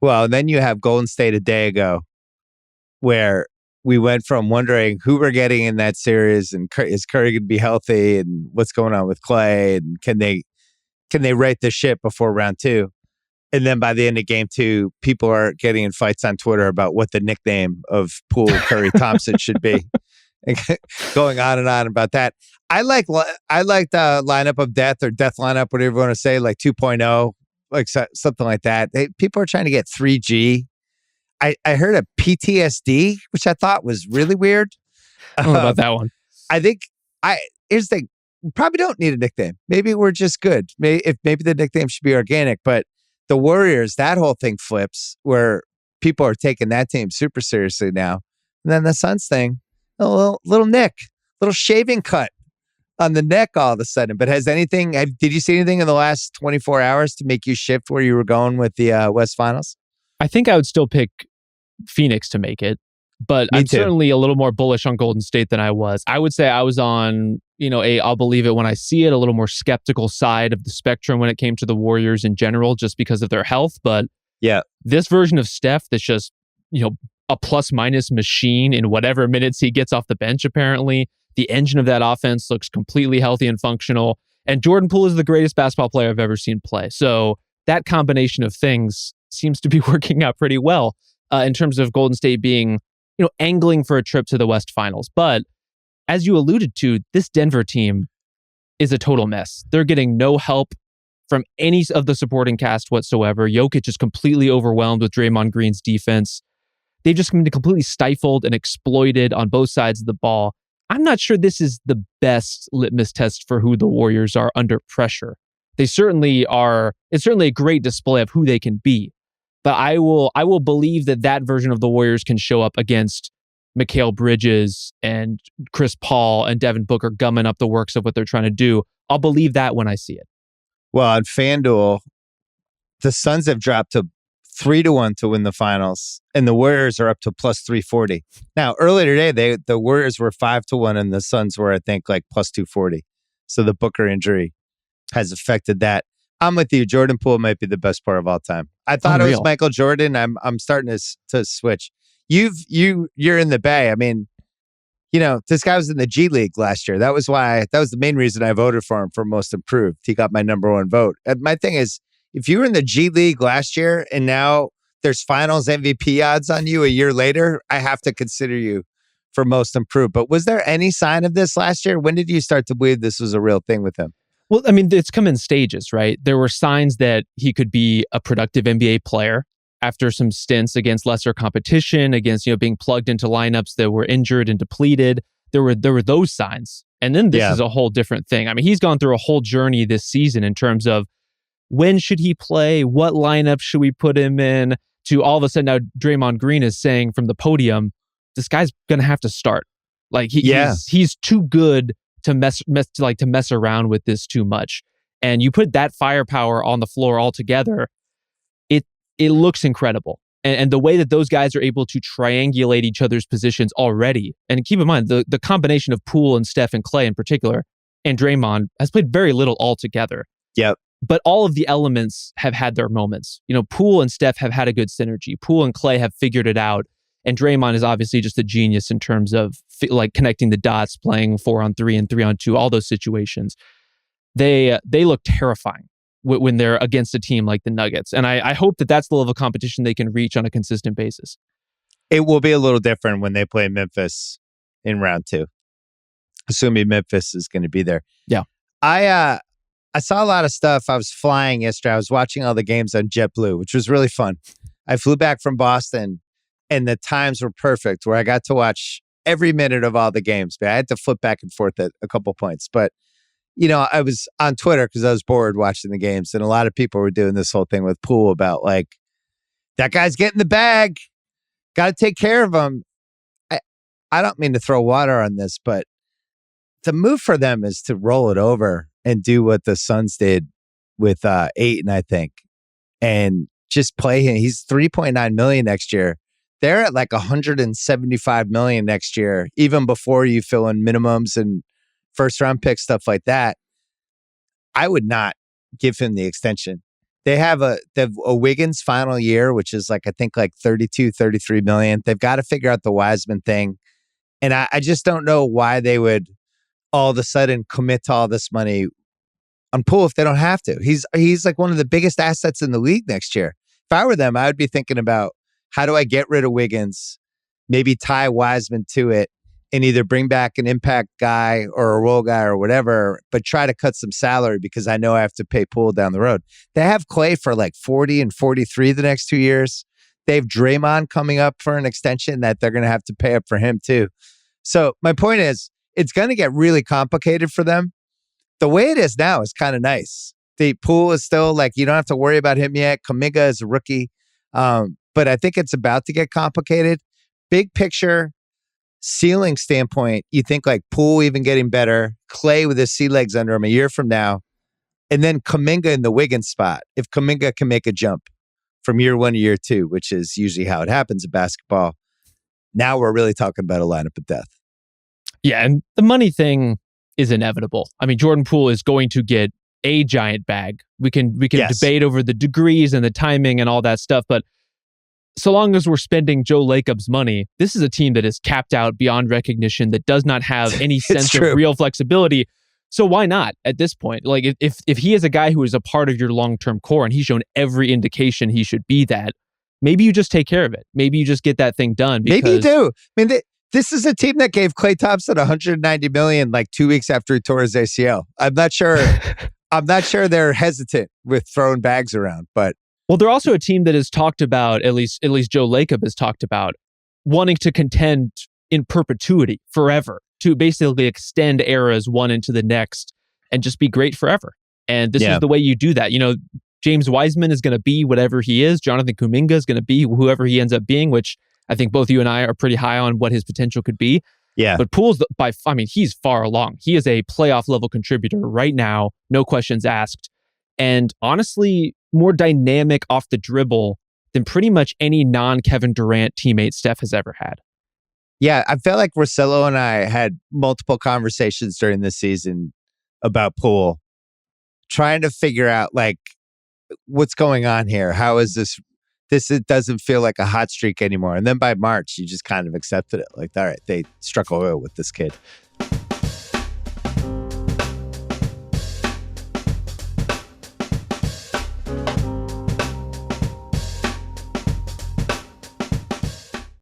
Well, then you have Golden State a day ago, where we went from wondering who we're getting in that series and is Curry going to be healthy and what's going on with Clay and can they right the ship before round two? And then by the end of game two, people are getting in fights on Twitter about what the nickname of Poole, Curry, Thompson should be. And going on and on about that. I like the lineup of death or death lineup, whatever you want to say, like 2.0, like something like that. People are trying to get 3G. I heard a PTSD, which I thought was really weird. I don't know about that one. I think here's the thing. We probably don't need a nickname. Maybe we're just good. Maybe the nickname should be organic, but the Warriors, that whole thing flips where people are taking that team super seriously now. And then the Suns thing, a little nick, little shaving cut on the neck all of a sudden. But did you see anything in the last 24 hours to make you shift where you were going with the West Finals? I think I would still pick Phoenix to make it, but I'm certainly a little more bullish on Golden State than I was. I would say I was on, I'll believe it when I see it, a little more skeptical side of the spectrum when it came to the Warriors in general, just because of their health. But yeah, this version of Steph that's just, a plus minus machine in whatever minutes he gets off the bench, apparently. The engine of that offense looks completely healthy and functional. And Jordan Poole is the greatest basketball player I've ever seen play. So that combination of things seems to be working out pretty well in terms of Golden State being, angling for a trip to the West Finals. But as you alluded to, this Denver team is a total mess. They're getting no help from any of the supporting cast whatsoever. Jokic is completely overwhelmed with Draymond Green's defense. They've just been completely stifled and exploited on both sides of the ball. I'm not sure this is the best litmus test for who the Warriors are under pressure. They certainly are. It's certainly a great display of who they can be. But I will believe that version of the Warriors can show up against Mikal Bridges and Chris Paul and Devin Booker gumming up the works of what they're trying to do. I'll believe that when I see it. Well, on FanDuel, the Suns have dropped to 3-1 to win the finals, and the Warriors are up to plus 340. Now, earlier today, the Warriors were 5-1, and the Suns were, I think, like plus 240. So the Booker injury has affected that. I'm with you. Jordan Poole might be the best player of all time. I thought it was Michael Jordan. I'm starting to switch. You're in the Bay. I mean, this guy was in the G League last year. That was the main reason I voted for him for most improved. He got my number one vote. And my thing is, if you were in the G League last year and now there's finals MVP odds on you a year later, I have to consider you for most improved. But was there any sign of this last year? When did you start to believe this was a real thing with him? Well, I mean, it's come in stages, right? There were signs that he could be a productive NBA player after some stints against lesser competition, against, being plugged into lineups that were injured and depleted. There were those signs. And then this is a whole different thing. I mean, he's gone through a whole journey this season in terms of when should he play? What lineup should we put him in? To all of a sudden now Draymond Green is saying from the podium, this guy's going to have to start. Like he's too good to mess around with this too much. And you put that firepower on the floor all together, it looks incredible. And the way that those guys are able to triangulate each other's positions already. And keep in mind, the combination of Poole and Steph and Clay in particular, and Draymond has played very little altogether. Yep. But all of the elements have had their moments. Poole and Steph have had a good synergy. Poole and Clay have figured it out. And Draymond is obviously just a genius in terms of connecting the dots, playing 4-on-3 and 3-on-2, all those situations. They look terrifying when they're against a team like the Nuggets. And I hope that that's the level of competition they can reach on a consistent basis. It will be a little different when they play Memphis in round two, assuming Memphis is going to be there. Yeah. I saw a lot of stuff. I was flying yesterday. I was watching all the games on JetBlue, which was really fun. I flew back from Boston, and the times were perfect where I got to watch every minute of all the games. But I had to flip back and forth at a couple points. But, I was on Twitter because I was bored watching the games, and a lot of people were doing this whole thing with Poole about that guy's getting the bag. Got to take care of him. I don't mean to throw water on this, but the move for them is to roll it over and do what the Suns did with Ayton, I think, and just play him. He's $3.9 million next year. They're at like $175 million next year, even before you fill in minimums and first round picks, stuff like that. I would not give him the extension. they have a Wiggins final year, which is like, I think like 32, 33 million. They've got to figure out the Wiseman thing. And I just don't know why they would all of a sudden commit to all this money on Poole if they don't have to. He's like one of the biggest assets in the league next year. If I were them, I would be thinking about, how do I get rid of Wiggins, maybe tie Wiseman to it, and either bring back an impact guy or a role guy or whatever, but try to cut some salary because I know I have to pay Poole down the road. They have Clay for like 40 and 43 the next 2 years. They have Draymond coming up for an extension that they're going to have to pay up for him too. So my point is, it's going to get really complicated for them. The way it is now is kind of nice. The Poole is still like, you don't have to worry about him yet. Kuminga is a rookie. But I think it's about to get complicated. Big picture, ceiling standpoint, you think like Poole even getting better, Clay with his sea legs under him a year from now, and then Kuminga in the Wiggins spot. If Kuminga can make a jump from year 1 to year 2, which is usually how it happens in basketball, now we're really talking about a lineup of death. Yeah, and the money thing is inevitable. I mean, Jordan Poole is going to get a giant bag. We can debate over the degrees and the timing and all that stuff, but so long as we're spending Joe Lacob's money, this is a team that is capped out beyond recognition, that does not have any sense of real flexibility. So why not at this point? Like if he is a guy who is a part of your long-term core and he's shown every indication he should be that, maybe you just take care of it. Maybe you just get that thing done. Maybe you do. I mean, this is a team that gave Klay Thompson $190 million like 2 weeks after he tore his ACL. I'm not sure. I'm not sure they're hesitant with throwing bags around, but. Well, they're also a team that has talked about, at least Joe Lacob has talked about, wanting to contend in perpetuity, forever, to basically extend eras one into the next and just be great forever. And this is the way you do that. You know, James Wiseman is going to be whatever he is. Jonathan Kuminga is going to be whoever he ends up being, which I think both you and I are pretty high on what his potential could be. Yeah. But Poole's, he's far along. He is a playoff level contributor right now, no questions asked. And honestly, more dynamic off the dribble than pretty much any non-Kevin Durant teammate Steph has ever had. Yeah, I felt like Russillo and I had multiple conversations during this season about Poole, trying to figure out like what's going on here. How is this? It doesn't feel like a hot streak anymore. And then by March, you just kind of accepted it. Like, all right, they struck oil with this kid.